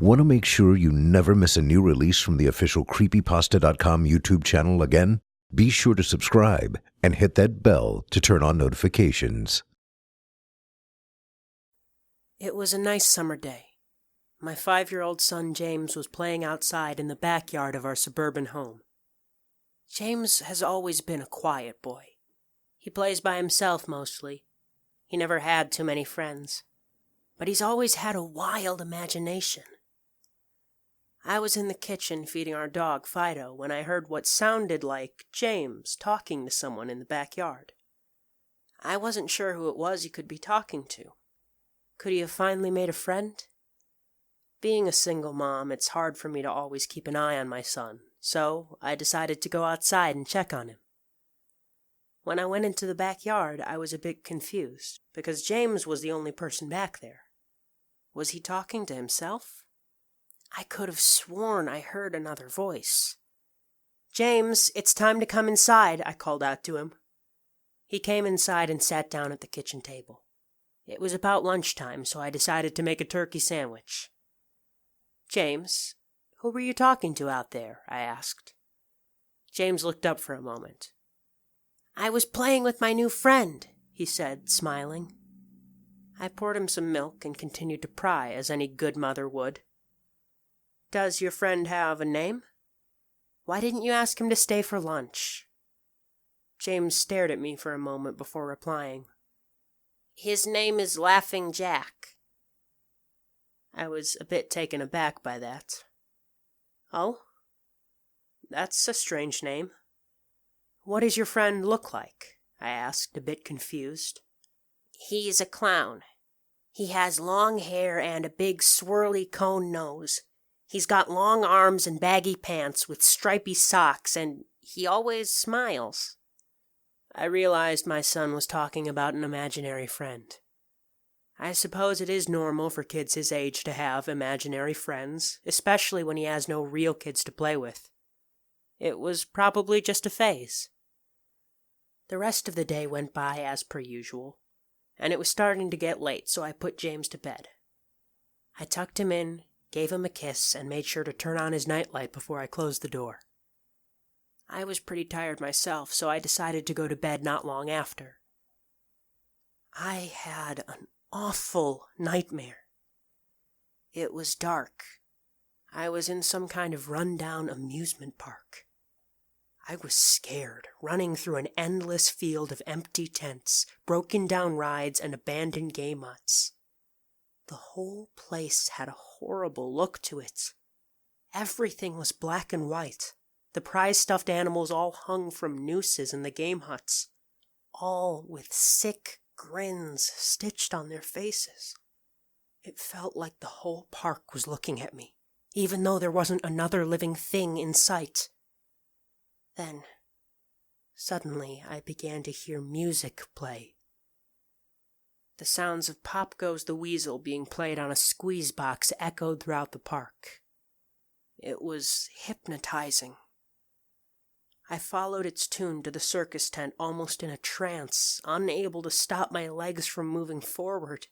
Want to make sure you never miss a new release from the official Creepypasta.com YouTube channel again? Be sure to subscribe and hit that bell to turn on notifications. It was a nice summer day. My 5-year-old son James was playing outside in the backyard of our suburban home. James has always been a quiet boy. He plays by himself mostly. He never had too many friends. But he's always had a wild imagination. I was in the kitchen feeding our dog Fido when I heard what sounded like James talking to someone in the backyard. I wasn't sure who it was he could be talking to. Could he have finally made a friend? Being a single mom, it's hard for me to always keep an eye on my son, so I decided to go outside and check on him. When I went into the backyard, I was a bit confused, because James was the only person back there. Was he talking to himself? I could have sworn I heard another voice. "James, it's time to come inside," I called out to him. He came inside and sat down at the kitchen table. It was about lunchtime, so I decided to make a turkey sandwich. "James, who were you talking to out there?" I asked. James looked up for a moment. "I was playing with my new friend," he said, smiling. I poured him some milk and continued to pry, as any good mother would. "Does your friend have a name? Why didn't you ask him to stay for lunch?" James stared at me for a moment before replying. "His name is Laughing Jack." I was a bit taken aback by that. "Oh? That's a strange name. What does your friend look like?" I asked, a bit confused. "He's a clown. He has long hair and a big swirly cone nose. He's got long arms and baggy pants with stripy socks, and he always smiles." I realized my son was talking about an imaginary friend. I suppose it is normal for kids his age to have imaginary friends, especially when he has no real kids to play with. It was probably just a phase. The rest of the day went by as per usual, and it was starting to get late, so I put James to bed. I tucked him in, gave him a kiss, and made sure to turn on his nightlight before I closed the door. I was pretty tired myself, so I decided to go to bed not long after. I had an awful nightmare. It was dark. I was in some kind of run-down amusement park. I was scared, running through an endless field of empty tents, broken-down rides, and abandoned game huts. The whole place had a horrible look to it. Everything was black and white. The prize stuffed animals all hung from nooses in the game huts, all with sick grins stitched on their faces. It felt like the whole park was looking at me, even though there wasn't another living thing in sight. Then, suddenly, I began to hear music play. The sounds of Pop Goes the Weasel being played on a squeeze box echoed throughout the park. It was hypnotizing. I followed its tune to the circus tent almost in a trance, unable to stop my legs from moving forward.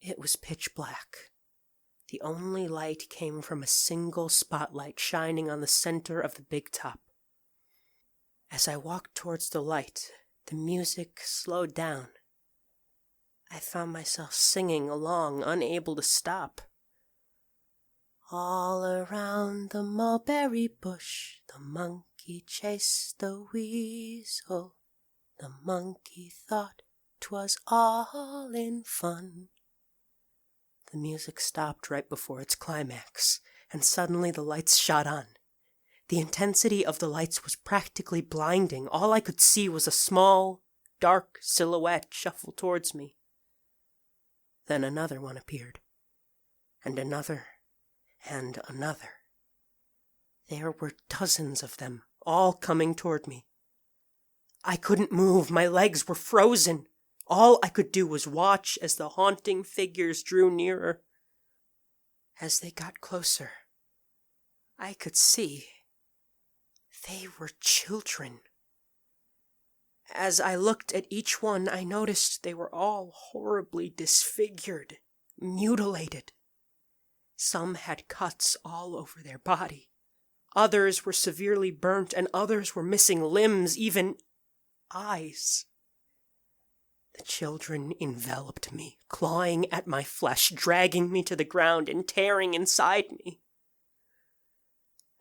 It was pitch black. The only light came from a single spotlight shining on the center of the big top. As I walked towards the light, the music slowed down. I found myself singing along, unable to stop. All around the mulberry bush, the monkey chased the weasel. The monkey thought 'twas all in fun. The music stopped right before its climax, and suddenly the lights shot on. The intensity of the lights was practically blinding. All I could see was a small, dark silhouette shuffle towards me. Then another one appeared, and another, and another. There were dozens of them, all coming toward me. I couldn't move. My legs were frozen. All I could do was watch as the haunting figures drew nearer. As they got closer, I could see they were children. As I looked at each one, I noticed they were all horribly disfigured, mutilated. Some had cuts all over their body. Others were severely burnt, and others were missing limbs, even eyes. The children enveloped me, clawing at my flesh, dragging me to the ground and tearing inside me.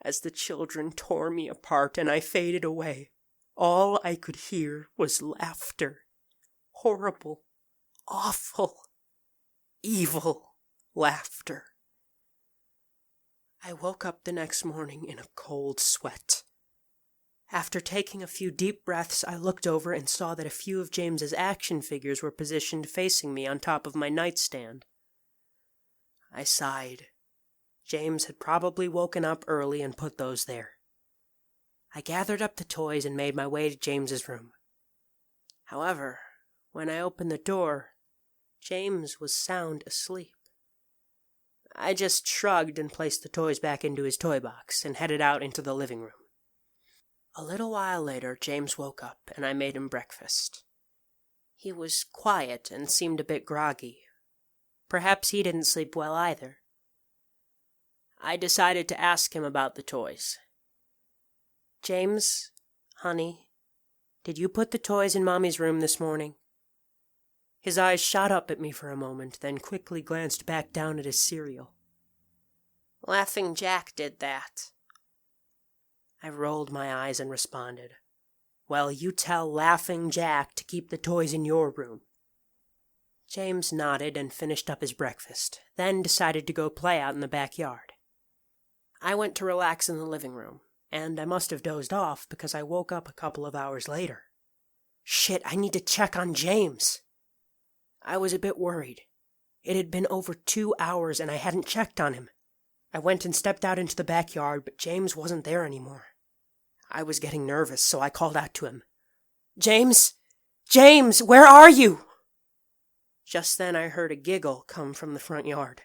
As the children tore me apart and I faded away, all I could hear was laughter. Horrible, awful, evil laughter. I woke up the next morning in a cold sweat. After taking a few deep breaths, I looked over and saw that a few of James's action figures were positioned facing me on top of my nightstand. I sighed. James had probably woken up early and put those there. I gathered up the toys and made my way to James's room. However, when I opened the door, James was sound asleep. I just shrugged and placed the toys back into his toy box and headed out into the living room. A little while later, James woke up and I made him breakfast. He was quiet and seemed a bit groggy. Perhaps he didn't sleep well either. I decided to ask him about the toys. "James, honey, did you put the toys in Mommy's room this morning?" His eyes shot up at me for a moment, then quickly glanced back down at his cereal. "Laughing Jack did that." I rolled my eyes and responded, "Well, you tell Laughing Jack to keep the toys in your room." James nodded and finished up his breakfast, then decided to go play out in the backyard. I went to relax in the living room, and I must have dozed off because I woke up a couple of hours later. Shit, I need to check on James. I was a bit worried. It had been over 2 hours and I hadn't checked on him. I went and stepped out into the backyard, but James wasn't there anymore. I was getting nervous, so I called out to him. "James! James, where are you?" Just then I heard a giggle come from the front yard.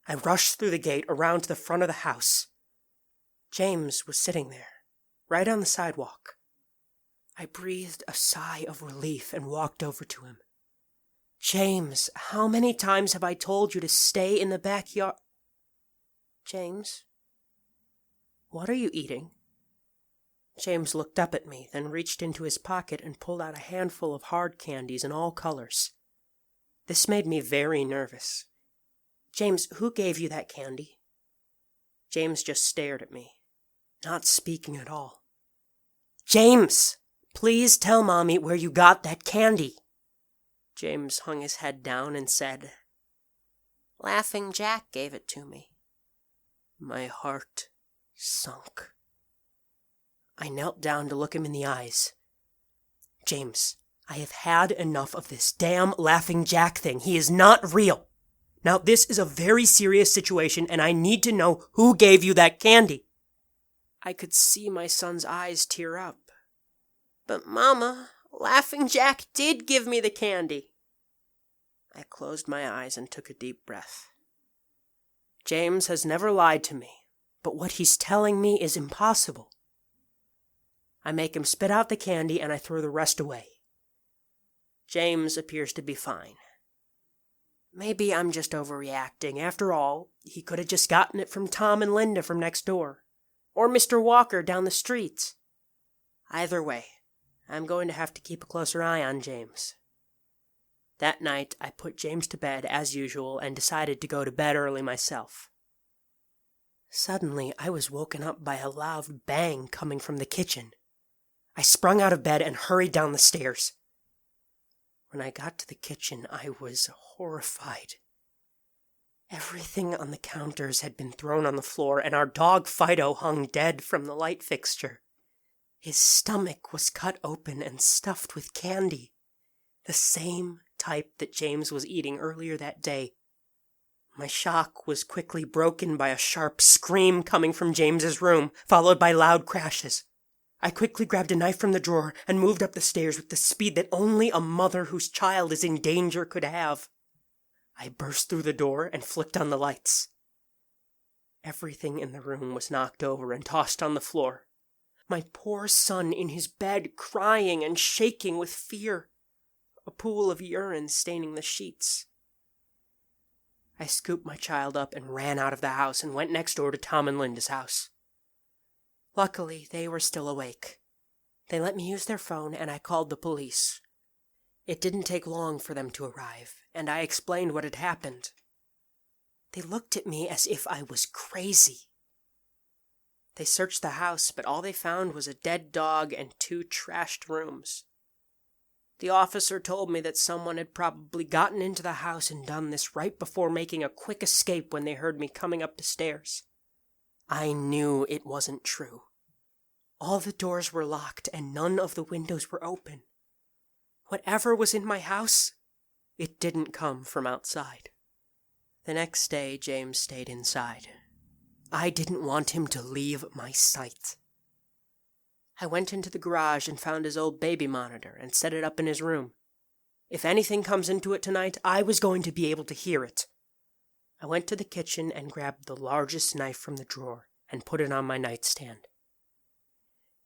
I rushed through the gate around to the front of the house. James was sitting there, right on the sidewalk. I breathed a sigh of relief and walked over to him. "James, how many times have I told you to stay in the backyard?" "James, what are you eating?" James looked up at me, then reached into his pocket and pulled out a handful of hard candies in all colors. This made me very nervous. "James, who gave you that candy?" James just stared at me, not speaking at all. "James, please tell Mommy where you got that candy." James hung his head down and said, "Laughing Jack gave it to me." My heart sunk. I knelt down to look him in the eyes. "James, I have had enough of this damn Laughing Jack thing. He is not real. Now, this is a very serious situation, and I need to know who gave you that candy." I could see my son's eyes tear up. "But Mama, Laughing Jack did give me the candy." I closed my eyes and took a deep breath. James has never lied to me, but what he's telling me is impossible. I make him spit out the candy and I throw the rest away. James appears to be fine. Maybe I'm just overreacting. After all, he could have just gotten it from Tom and Linda from next door, or Mr. Walker down the street. Either way, I'm going to have to keep a closer eye on James. That night, I put James to bed as usual and decided to go to bed early myself. Suddenly, I was woken up by a loud bang coming from the kitchen. I sprung out of bed and hurried down the stairs. When I got to the kitchen, I was horrified. Everything on the counters had been thrown on the floor, and our dog Fido hung dead from the light fixture. His stomach was cut open and stuffed with candy, the same type that James was eating earlier that day. My shock was quickly broken by a sharp scream coming from James's room, followed by loud crashes. I quickly grabbed a knife from the drawer and moved up the stairs with the speed that only a mother whose child is in danger could have. I burst through the door and flicked on the lights. Everything in the room was knocked over and tossed on the floor. My poor son in his bed, crying and shaking with fear. A pool of urine staining the sheets. I scooped my child up and ran out of the house and went next door to Tom and Linda's house. Luckily, they were still awake. They let me use their phone and I called the police. It didn't take long for them to arrive, and I explained what had happened. They looked at me as if I was crazy. They searched the house, but all they found was a dead dog and 2 trashed rooms. The officer told me that someone had probably gotten into the house and done this right before making a quick escape when they heard me coming up the stairs. I knew it wasn't true. All the doors were locked and none of the windows were open. Whatever was in my house, it didn't come from outside. The next day, James stayed inside. I didn't want him to leave my sight. I went into the garage and found his old baby monitor and set it up in his room. If anything comes into it tonight, I was going to be able to hear it. I went to the kitchen and grabbed the largest knife from the drawer and put it on my nightstand.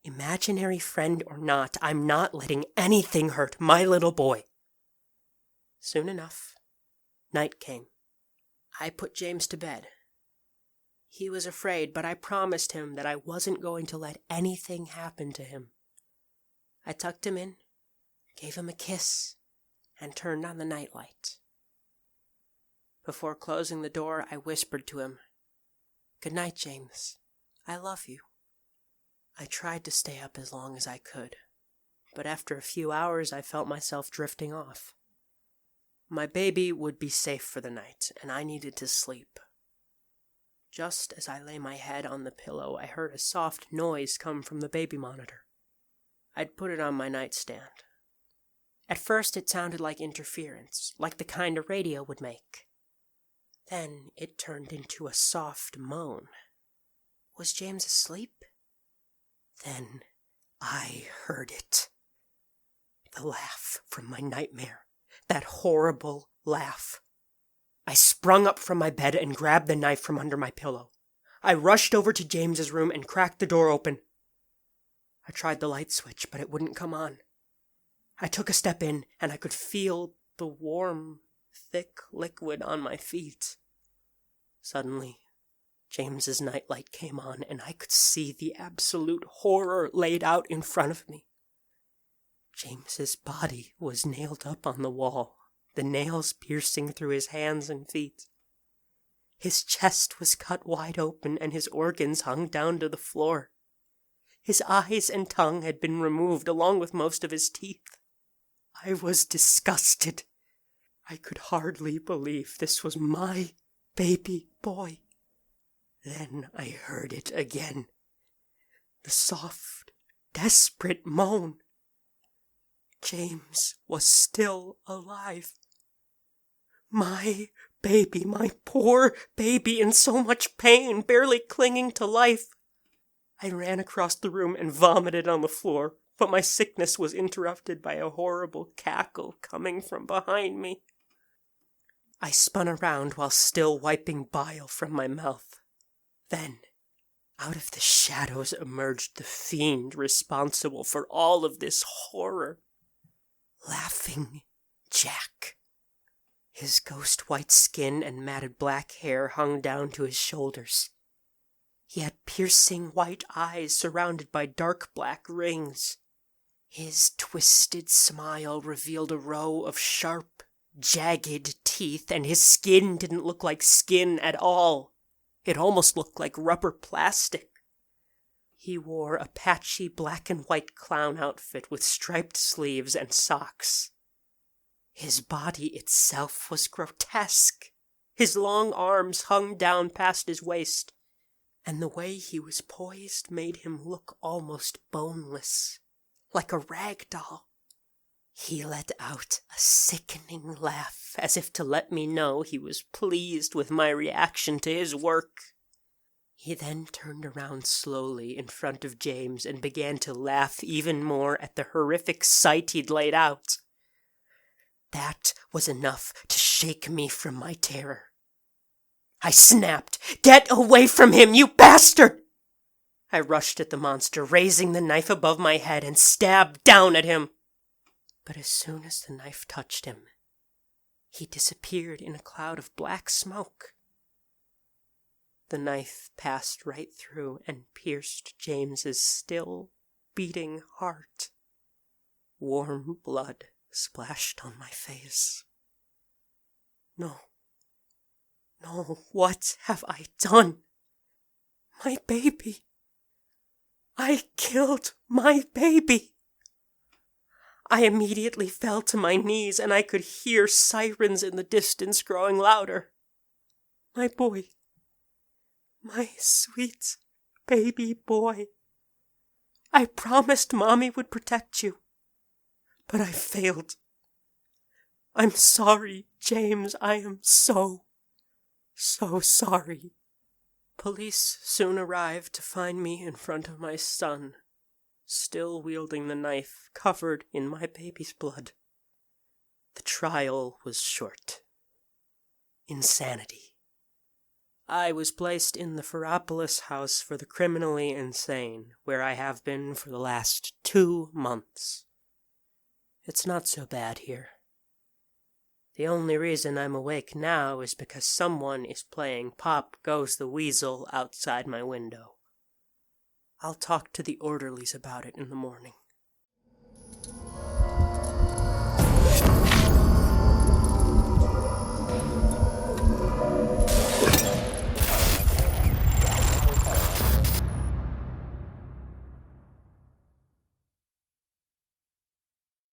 Imaginary friend or not, I'm not letting anything hurt my little boy. Soon enough, night came. I put James to bed. He was afraid, but I promised him that I wasn't going to let anything happen to him. I tucked him in, gave him a kiss, and turned on the nightlight. Before closing the door, I whispered to him, "Good night, James. I love you." I tried to stay up as long as I could, but after a few hours I felt myself drifting off. My baby would be safe for the night, and I needed to sleep. Just as I lay my head on the pillow, I heard a soft noise come from the baby monitor. I'd put it on my nightstand. At first it sounded like interference, like the kind a radio would make. Then it turned into a soft moan. Was James asleep? Then I heard it. The laugh from my nightmare. That horrible laugh. I sprung up from my bed and grabbed the knife from under my pillow. I rushed over to James's room and cracked the door open. I tried the light switch, but it wouldn't come on. I took a step in, and I could feel the warm, thick liquid on my feet. Suddenly, James's nightlight came on, and I could see the absolute horror laid out in front of me. James's body was nailed up on the wall, the nails piercing through his hands and feet. His chest was cut wide open, and his organs hung down to the floor. His eyes and tongue had been removed, along with most of his teeth. I was disgusted. I could hardly believe this was my baby boy. Then I heard it again. The soft, desperate moan. James was still alive. My baby, my poor baby, in so much pain, barely clinging to life. I ran across the room and vomited on the floor, but my sickness was interrupted by a horrible cackle coming from behind me. I spun around while still wiping bile from my mouth. Then, out of the shadows emerged the fiend responsible for all of this horror. Laughing Jack. His ghost-white skin and matted black hair hung down to his shoulders. He had piercing white eyes surrounded by dark black rings. His twisted smile revealed a row of sharp, jagged teeth, and his skin didn't look like skin at all. It almost looked like rubber plastic. He wore a patchy black and white clown outfit with striped sleeves and socks. His body itself was grotesque. His long arms hung down past his waist, and the way he was poised made him look almost boneless, like a rag doll. He let out a sickening laugh, as if to let me know he was pleased with my reaction to his work. He then turned around slowly in front of James and began to laugh even more at the horrific sight he'd laid out. That was enough to shake me from my terror. I snapped, "Get away from him, you bastard!" I rushed at the monster, raising the knife above my head and stabbed down at him. But as soon as the knife touched him, he disappeared in a cloud of black smoke. The knife passed right through and pierced James's still beating heart. Warm blood splashed on my face. No, what have I done? My baby! I killed my baby! I immediately fell to my knees, and I could hear sirens in the distance growing louder. My boy, my sweet baby boy. I promised Mommy would protect you, but I failed. I'm sorry, James. I am so sorry. Police soon arrived to find me in front of my son, still wielding the knife covered in my baby's blood. The trial was short. Insanity. I was placed in the Ferropolis house for the criminally insane, where I have been for the last 2 months. It's not so bad here. The only reason I'm awake now is because someone is playing Pop Goes the Weasel outside my window. I'll talk to the orderlies about it in the morning.